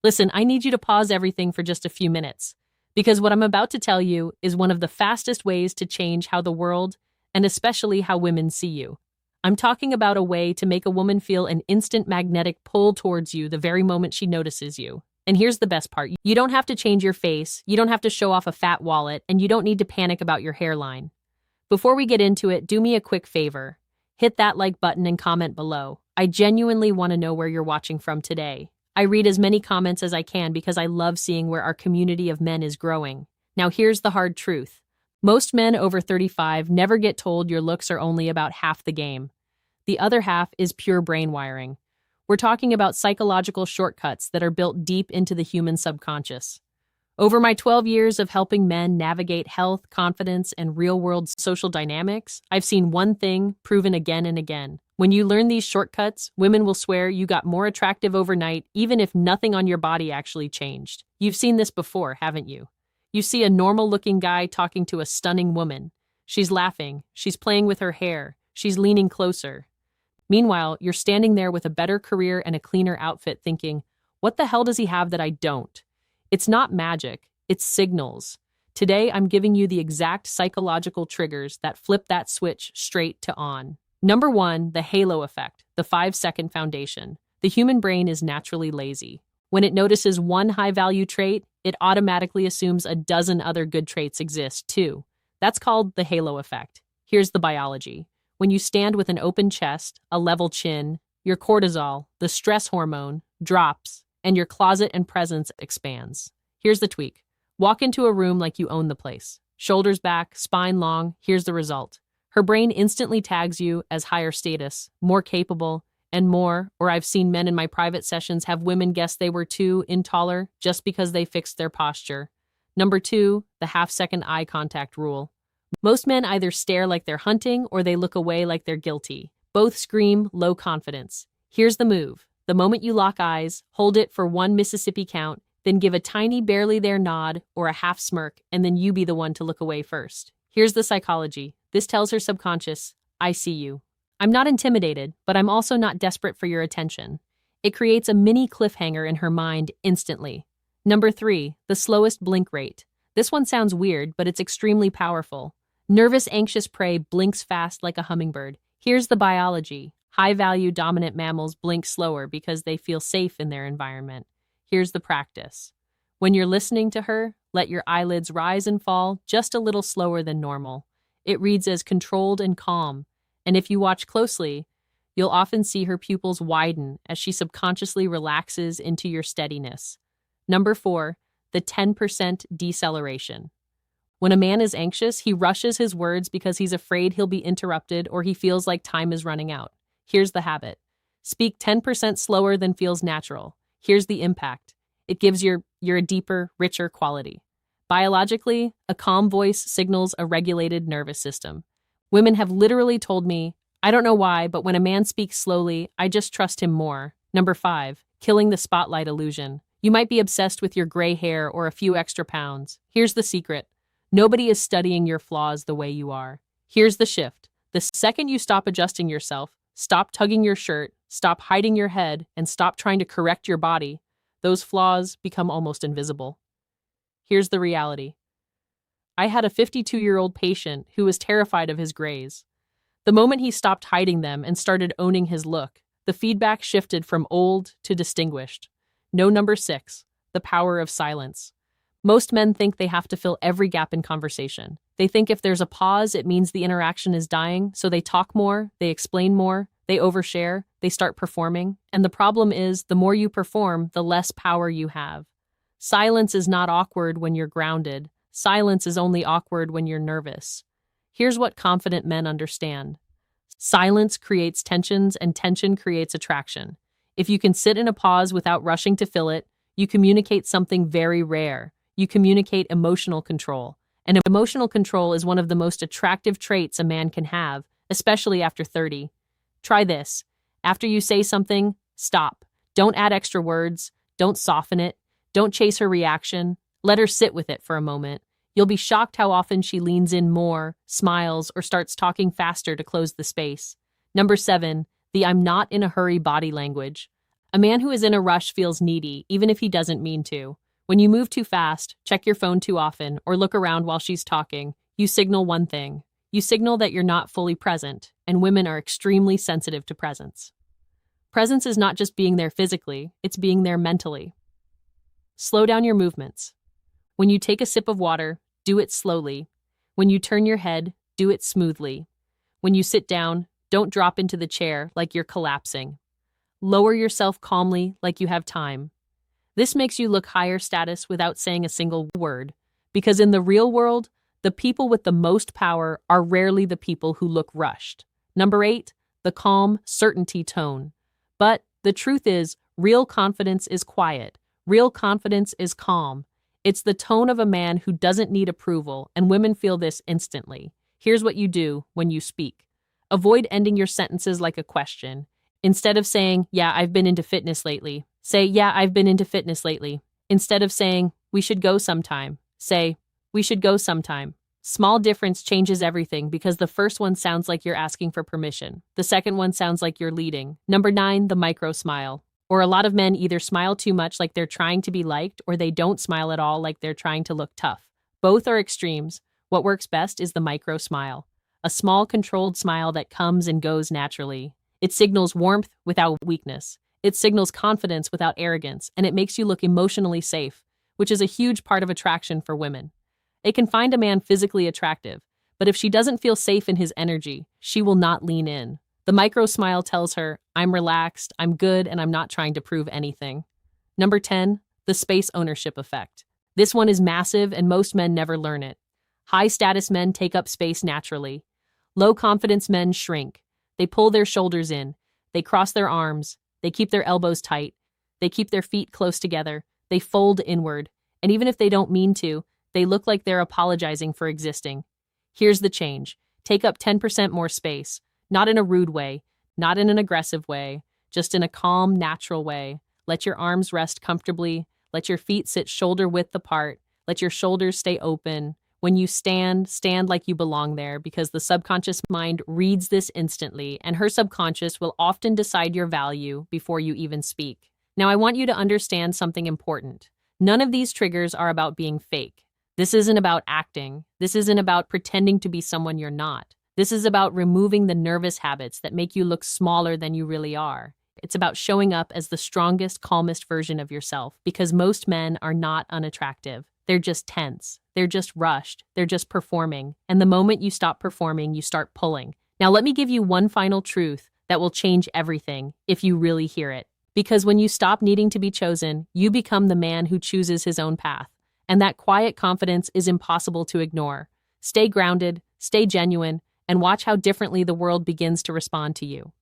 Listen, I need you to pause everything for just a few minutes, because what I'm about to tell you is one of the fastest ways to change how the world, and especially how women see you. I'm talking about a way to make a woman feel an instant magnetic pull towards you the very moment she notices you. And here's the best part. You don't have to change your face, you don't have to show off a fat wallet, and you don't need to panic about your hairline. Before we get into it, do me a quick favor. Hit that like button and comment below. I genuinely want to know where you're watching from today. I read as many comments as I can because I love seeing where our community of men is growing. Now here's the hard truth. Most men over 35 never get told your looks are only about half the game. The other half is pure brain wiring. We're talking about psychological shortcuts that are built deep into the human subconscious. Over my 12 years of helping men navigate health, confidence, and real-world social dynamics, I've seen one thing proven again and again. When you learn these shortcuts, women will swear you got more attractive overnight, even if nothing on your body actually changed. You've seen this before, haven't you? You see a normal-looking guy talking to a stunning woman. She's laughing, she's playing with her hair, she's leaning closer. Meanwhile, you're standing there with a better career and a cleaner outfit thinking, what the hell does he have that I don't? It's not magic, it's signals. Today, I'm giving you the exact psychological triggers that flip that switch straight to on. Number 1, the halo effect, the 5-second foundation. The human brain is naturally lazy. When it notices one high-value trait, it automatically assumes a dozen other good traits exist too. That's called the halo effect. Here's the biology. When you stand with an open chest, a level chin, your cortisol, the stress hormone, drops, and your closet and presence expands. Here's the tweak. Walk into a room like you own the place. Shoulders back, spine long, here's the result. Her brain instantly tags you as higher status, more capable, and more, or I've seen men in my private sessions have women guess they were too taller just because they fixed their posture. Number 2, the half-second eye contact rule. Most men either stare like they're hunting or they look away like they're guilty. Both scream low confidence. Here's the move. The moment you lock eyes, hold it for 1 Mississippi count, then give a tiny barely there nod or a half smirk, and then you be the one to look away first. Here's the psychology. This tells her subconscious, I see you. I'm not intimidated, but I'm also not desperate for your attention. It creates a mini cliffhanger in her mind instantly. Number 3, the slowest blink rate. This one sounds weird, but it's extremely powerful. Nervous, anxious prey blinks fast like a hummingbird. Here's the biology. High-value dominant mammals blink slower because they feel safe in their environment. Here's the practice. When you're listening to her, let your eyelids rise and fall just a little slower than normal. It reads as controlled and calm, and if you watch closely, you'll often see her pupils widen as she subconsciously relaxes into your steadiness. Number 4, the 10% deceleration. When a man is anxious, he rushes his words because he's afraid he'll be interrupted or he feels like time is running out. Here's the habit. Speak 10% slower than feels natural. Here's the impact. It gives you're a deeper, richer quality. Biologically, a calm voice signals a regulated nervous system. Women have literally told me, I don't know why, but when a man speaks slowly, I just trust him more. Number 5, killing the spotlight illusion. You might be obsessed with your gray hair or a few extra pounds. Here's the secret. Nobody is studying your flaws the way you are. Here's the shift. The second you stop adjusting yourself, stop tugging your shirt, stop hiding your head, and stop trying to correct your body, those flaws become almost invisible. Here's the reality. I had a 52-year-old patient who was terrified of his grays. The moment he stopped hiding them and started owning his look, the feedback shifted from old to distinguished. Number 6, the power of silence. Most men think they have to fill every gap in conversation. They think if there's a pause, it means the interaction is dying, so they talk more, they explain more, they overshare, they start performing. And the problem is, the more you perform, the less power you have. Silence is not awkward when you're grounded. Silence is only awkward when you're nervous. Here's what confident men understand. Silence creates tensions, and tension creates attraction. If you can sit in a pause without rushing to fill it, you communicate something very rare. You communicate emotional control. And emotional control is one of the most attractive traits a man can have, especially after 30. Try this. After you say something, stop. Don't add extra words. Don't soften it. Don't chase her reaction. Let her sit with it for a moment. You'll be shocked how often she leans in more, smiles, or starts talking faster to close the space. Number 7, the I'm not in a hurry body language. A man who is in a rush feels needy, even if he doesn't mean to. When you move too fast, check your phone too often, or look around while she's talking, you signal one thing. You signal that you're not fully present, and women are extremely sensitive to presence. Presence is not just being there physically, it's being there mentally. Slow down your movements. When you take a sip of water, do it slowly. When you turn your head, do it smoothly. When you sit down, don't drop into the chair like you're collapsing. Lower yourself calmly like you have time. This makes you look higher status without saying a single word, because in the real world, the people with the most power are rarely the people who look rushed. Number 8, the calm, certainty tone. But the truth is, real confidence is quiet. Real confidence is calm. It's the tone of a man who doesn't need approval, and women feel this instantly. Here's what you do when you speak. Avoid ending your sentences like a question. Instead of saying, "Yeah, I've been into fitness lately," say, "Yeah, I've been into fitness lately." Instead of saying, "We should go sometime," say, "We should go sometime." Small difference changes everything because the first one sounds like you're asking for permission. The second one sounds like you're leading. Number 9, the micro smile. Or a lot of men either smile too much like they're trying to be liked, or they don't smile at all like they're trying to look tough. Both are extremes. What works best is the micro smile. A small, controlled smile that comes and goes naturally. It signals warmth without weakness. It signals confidence without arrogance, and it makes you look emotionally safe, which is a huge part of attraction for women. It can find a man physically attractive, but if she doesn't feel safe in his energy, she will not lean in. The micro smile tells her, "I'm relaxed, I'm good, and I'm not trying to prove anything." Number 10, the space ownership effect. This one is massive, and most men never learn it. High status men take up space naturally. Low confidence men shrink. They pull their shoulders in. They cross their arms. They keep their elbows tight. They keep their feet close together. They fold inward. And even if they don't mean to, they look like they're apologizing for existing. Here's the change. Take up 10% more space. Not in a rude way, not in an aggressive way, just in a calm, natural way. Let your arms rest comfortably. Let your feet sit shoulder width apart. Let your shoulders stay open. When you stand, stand like you belong there, because the subconscious mind reads this instantly, and her subconscious will often decide your value before you even speak. Now, I want you to understand something important. None of these triggers are about being fake. This isn't about acting. This isn't about pretending to be someone you're not. This is about removing the nervous habits that make you look smaller than you really are. It's about showing up as the strongest, calmest version of yourself, because most men are not unattractive. They're just tense. They're just rushed. They're just performing. And the moment you stop performing, you start pulling. Now, let me give you one final truth that will change everything if you really hear it. Because when you stop needing to be chosen, you become the man who chooses his own path. And that quiet confidence is impossible to ignore. Stay grounded, stay genuine, and watch how differently the world begins to respond to you.